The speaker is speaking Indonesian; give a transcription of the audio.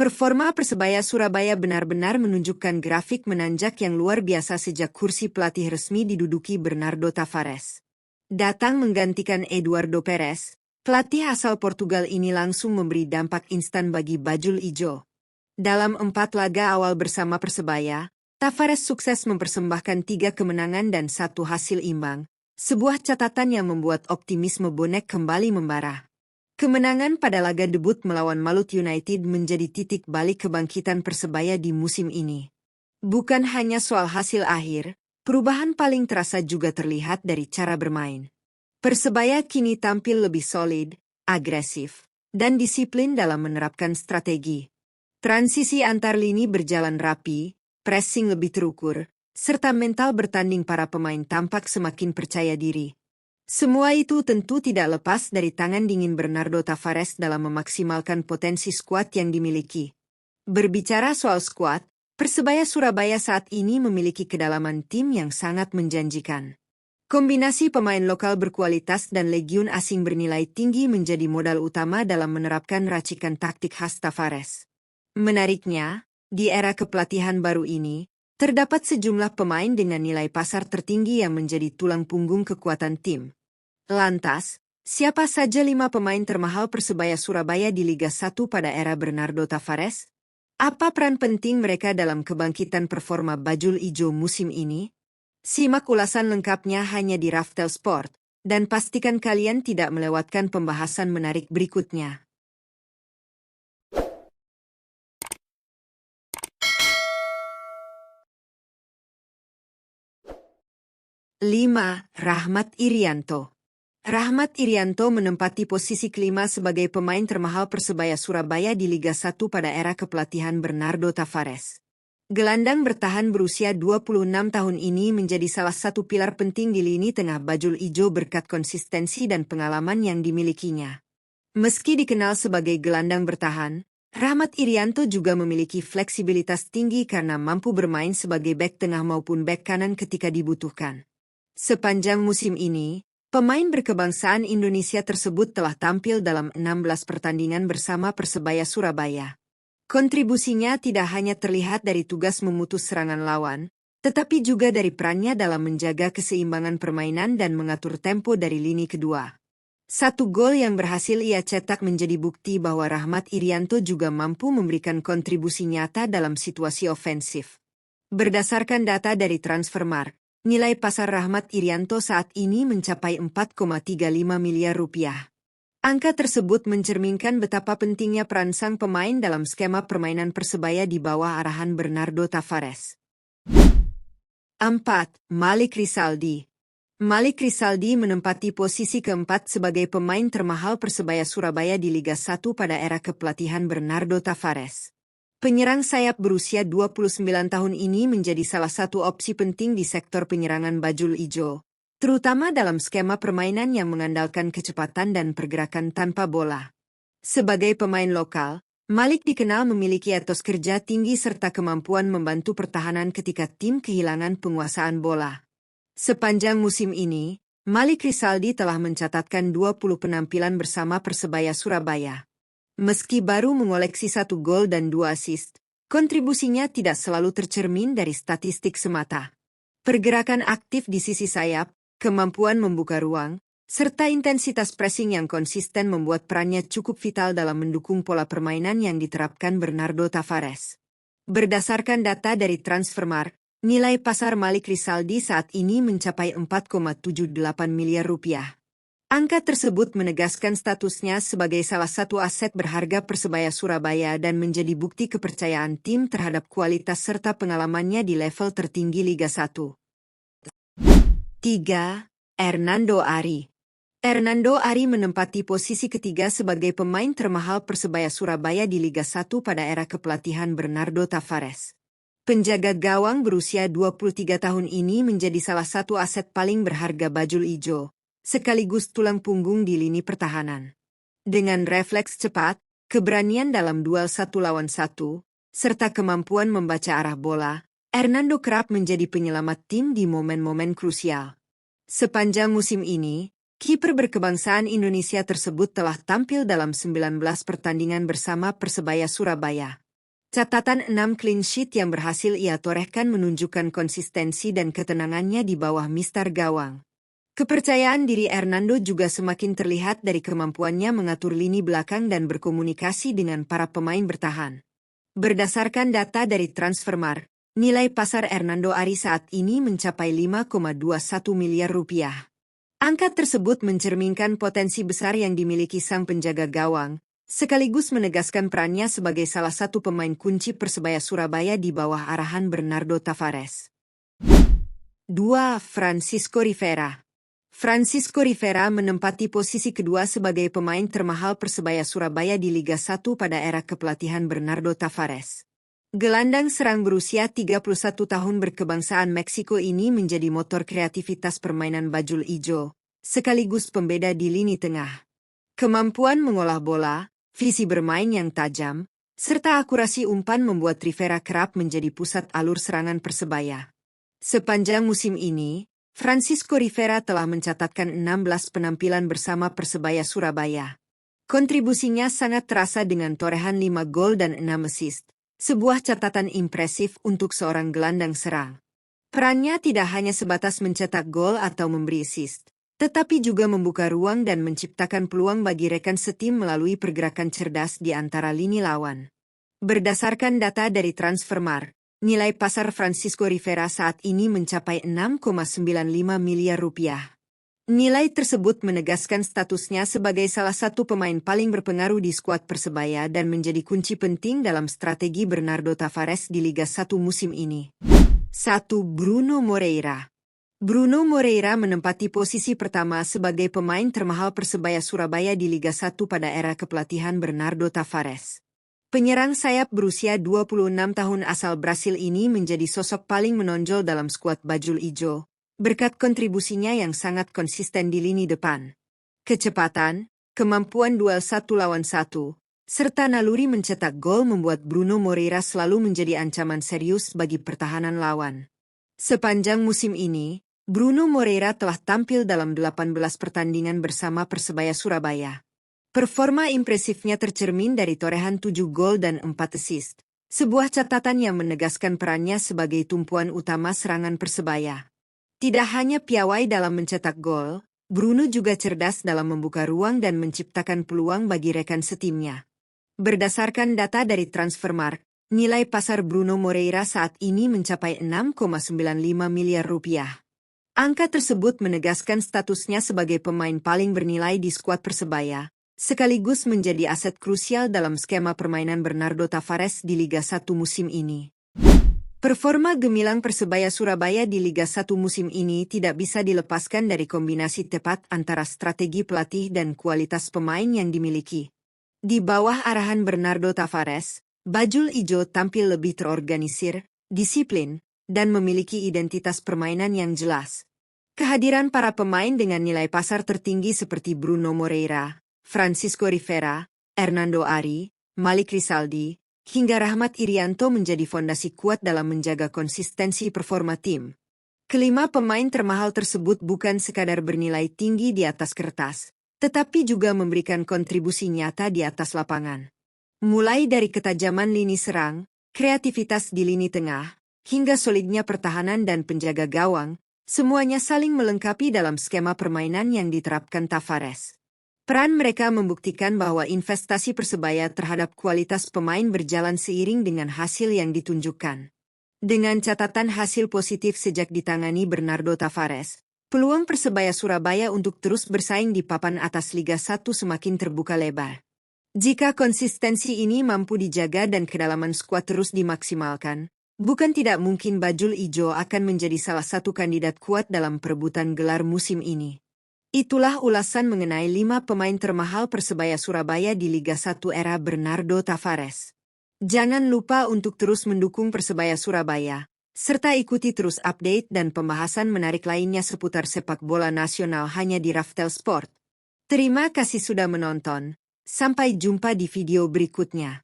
Performa Persebaya Surabaya benar-benar menunjukkan grafik menanjak yang luar biasa sejak kursi pelatih resmi diduduki Bernardo Tavares. Datang menggantikan Eduardo Perez, pelatih asal Portugal ini langsung memberi dampak instan bagi Bajul Ijo. Dalam 4 laga awal bersama Persebaya, Tavares sukses mempersembahkan 3 kemenangan dan 1 hasil imbang, sebuah catatan yang membuat optimisme bonek kembali membara. Kemenangan pada laga debut melawan Malut United menjadi titik balik kebangkitan Persebaya di musim ini. Bukan hanya soal hasil akhir, perubahan paling terasa juga terlihat dari cara bermain. Persebaya kini tampil lebih solid, agresif, dan disiplin dalam menerapkan strategi. Transisi antar lini berjalan rapi, pressing lebih terukur, serta mental bertanding para pemain tampak semakin percaya diri. Semua itu tentu tidak lepas dari tangan dingin Bernardo Tavares dalam memaksimalkan potensi skuad yang dimiliki. Berbicara soal skuad, Persebaya Surabaya saat ini memiliki kedalaman tim yang sangat menjanjikan. Kombinasi pemain lokal berkualitas dan legiun asing bernilai tinggi menjadi modal utama dalam menerapkan racikan taktik khas Tavares. Menariknya, di era kepelatihan baru ini, terdapat sejumlah pemain dengan nilai pasar tertinggi yang menjadi tulang punggung kekuatan tim. Lantas, siapa saja 5 pemain termahal Persebaya Surabaya di Liga 1 pada era Bernardo Tavares? Apa peran penting mereka dalam kebangkitan performa Bajul Ijo musim ini? Simak ulasan lengkapnya hanya di Raftel Sport, dan pastikan kalian tidak melewatkan pembahasan menarik berikutnya. 5. Rahmat Irianto. Rahmat Irianto menempati posisi kelima sebagai pemain termahal Persebaya Surabaya di Liga 1 pada era kepelatihan Bernardo Tavares. Gelandang bertahan berusia 26 tahun ini menjadi salah satu pilar penting di lini tengah Bajul Ijo berkat konsistensi dan pengalaman yang dimilikinya. Meski dikenal sebagai gelandang bertahan, Rahmat Irianto juga memiliki fleksibilitas tinggi karena mampu bermain sebagai bek tengah maupun bek kanan ketika dibutuhkan. Sepanjang musim ini, pemain berkebangsaan Indonesia tersebut telah tampil dalam 16 pertandingan bersama Persebaya Surabaya. Kontribusinya tidak hanya terlihat dari tugas memutus serangan lawan, tetapi juga dari perannya dalam menjaga keseimbangan permainan dan mengatur tempo dari lini kedua. 1 gol yang berhasil ia cetak menjadi bukti bahwa Rahmat Irianto juga mampu memberikan kontribusi nyata dalam situasi ofensif. Berdasarkan data dari Transfermarkt, nilai pasar Rahmat Irianto saat ini mencapai 4,35 miliar rupiah. Angka tersebut mencerminkan betapa pentingnya peran sang pemain dalam skema permainan Persebaya di bawah arahan Bernardo Tavares. 4. Malik Rizaldi. Malik Rizaldi menempati posisi keempat sebagai pemain termahal Persebaya Surabaya di Liga 1 pada era kepelatihan Bernardo Tavares. Penyerang sayap berusia 29 tahun ini menjadi salah satu opsi penting di sektor penyerangan Bajul Ijo, terutama dalam skema permainan yang mengandalkan kecepatan dan pergerakan tanpa bola. Sebagai pemain lokal, Malik dikenal memiliki etos kerja tinggi serta kemampuan membantu pertahanan ketika tim kehilangan penguasaan bola. Sepanjang musim ini, Malik Rizaldi telah mencatatkan 20 penampilan bersama Persebaya Surabaya. Meski baru mengoleksi 1 gol dan 2 assist, kontribusinya tidak selalu tercermin dari statistik semata. Pergerakan aktif di sisi sayap, kemampuan membuka ruang, serta intensitas pressing yang konsisten membuat perannya cukup vital dalam mendukung pola permainan yang diterapkan Bernardo Tavares. Berdasarkan data dari Transfermarkt, nilai pasar Malik Rizaldi saat ini mencapai 4,78 miliar rupiah. Angka tersebut menegaskan statusnya sebagai salah satu aset berharga Persebaya Surabaya dan menjadi bukti kepercayaan tim terhadap kualitas serta pengalamannya di level tertinggi Liga 1. 3. Hernando Ari. Hernando Ari menempati posisi ketiga sebagai pemain termahal Persebaya Surabaya di Liga 1 pada era kepelatihan Bernardo Tavares. Penjaga gawang berusia 23 tahun ini menjadi salah satu aset paling berharga Bajul Ijo, sekaligus tulang punggung di lini pertahanan. Dengan refleks cepat, keberanian dalam duel 1 lawan 1, serta kemampuan membaca arah bola, Hernando kerap menjadi penyelamat tim di momen-momen krusial. Sepanjang musim ini, kiper berkebangsaan Indonesia tersebut telah tampil dalam 19 pertandingan bersama Persebaya Surabaya. Catatan 6 clean sheet yang berhasil ia torehkan menunjukkan konsistensi dan ketenangannya di bawah mistar gawang. Kepercayaan diri Hernando juga semakin terlihat dari kemampuannya mengatur lini belakang dan berkomunikasi dengan para pemain bertahan. Berdasarkan data dari Transfermarkt, nilai pasar Hernando Ari saat ini mencapai 5,21 miliar rupiah. Angka tersebut mencerminkan potensi besar yang dimiliki sang penjaga gawang, sekaligus menegaskan perannya sebagai salah satu pemain kunci Persebaya Surabaya di bawah arahan Bernardo Tavares. 2. Francisco Rivera. Francisco Rivera menempati posisi kedua sebagai pemain termahal Persebaya Surabaya di Liga 1 pada era kepelatihan Bernardo Tavares. Gelandang serang berusia 31 tahun berkebangsaan Meksiko ini menjadi motor kreativitas permainan bajul ijo, sekaligus pembeda di lini tengah. Kemampuan mengolah bola, visi bermain yang tajam, serta akurasi umpan membuat Rivera kerap menjadi pusat alur serangan Persebaya. Sepanjang musim ini, Francisco Rivera telah mencatatkan 16 penampilan bersama Persebaya Surabaya. Kontribusinya sangat terasa dengan torehan 5 gol dan 6 assist, sebuah catatan impresif untuk seorang gelandang serang. Perannya tidak hanya sebatas mencetak gol atau memberi assist, tetapi juga membuka ruang dan menciptakan peluang bagi rekan setim melalui pergerakan cerdas di antara lini lawan. Berdasarkan data dari Transfermarkt, nilai pasar Francisco Rivera saat ini mencapai 6,95 miliar rupiah. Nilai tersebut menegaskan statusnya sebagai salah satu pemain paling berpengaruh di skuad Persebaya dan menjadi kunci penting dalam strategi Bernardo Tavares di Liga 1 musim ini. 1. Bruno Moreira. Bruno Moreira menempati posisi pertama sebagai pemain termahal Persebaya Surabaya di Liga 1 pada era kepelatihan Bernardo Tavares. Penyerang sayap berusia 26 tahun asal Brasil ini menjadi sosok paling menonjol dalam skuad bajul ijo, berkat kontribusinya yang sangat konsisten di lini depan. Kecepatan, kemampuan duel 1 lawan 1, serta naluri mencetak gol membuat Bruno Moreira selalu menjadi ancaman serius bagi pertahanan lawan. Sepanjang musim ini, Bruno Moreira telah tampil dalam 18 pertandingan bersama Persebaya Surabaya. Performa impresifnya tercermin dari torehan 7 gol dan 4 assist, sebuah catatan yang menegaskan perannya sebagai tumpuan utama serangan Persebaya. Tidak hanya piawai dalam mencetak gol, Bruno juga cerdas dalam membuka ruang dan menciptakan peluang bagi rekan setimnya. Berdasarkan data dari Transfermarkt, nilai pasar Bruno Moreira saat ini mencapai 6,95 miliar rupiah. Angka tersebut menegaskan statusnya sebagai pemain paling bernilai di skuad Persebaya, sekaligus menjadi aset krusial dalam skema permainan Bernardo Tavares di Liga 1 musim ini. Performa gemilang Persebaya Surabaya di Liga 1 musim ini tidak bisa dilepaskan dari kombinasi tepat antara strategi pelatih dan kualitas pemain yang dimiliki. Di bawah arahan Bernardo Tavares, bajul ijo tampil lebih terorganisir, disiplin, dan memiliki identitas permainan yang jelas. Kehadiran para pemain dengan nilai pasar tertinggi seperti Bruno Moreira, Francisco Rivera, Hernando Ari, Malik Rizaldi, hingga Rahmat Irianto menjadi fondasi kuat dalam menjaga konsistensi performa tim. Kelima pemain termahal tersebut bukan sekadar bernilai tinggi di atas kertas, tetapi juga memberikan kontribusi nyata di atas lapangan. Mulai dari ketajaman lini serang, kreativitas di lini tengah, hingga solidnya pertahanan dan penjaga gawang, semuanya saling melengkapi dalam skema permainan yang diterapkan Tavares. Peran mereka membuktikan bahwa investasi Persebaya terhadap kualitas pemain berjalan seiring dengan hasil yang ditunjukkan. Dengan catatan hasil positif sejak ditangani Bernardo Tavares, peluang Persebaya Surabaya untuk terus bersaing di papan atas Liga 1 semakin terbuka lebar. Jika konsistensi ini mampu dijaga dan kedalaman skuad terus dimaksimalkan, bukan tidak mungkin bajul ijo akan menjadi salah satu kandidat kuat dalam perebutan gelar musim ini. Itulah ulasan mengenai 5 pemain termahal Persebaya Surabaya di Liga 1 era Bernardo Tavares. Jangan lupa untuk terus mendukung Persebaya Surabaya, serta ikuti terus update dan pembahasan menarik lainnya seputar sepak bola nasional hanya di Raftel Sport. Terima kasih sudah menonton. Sampai jumpa di video berikutnya.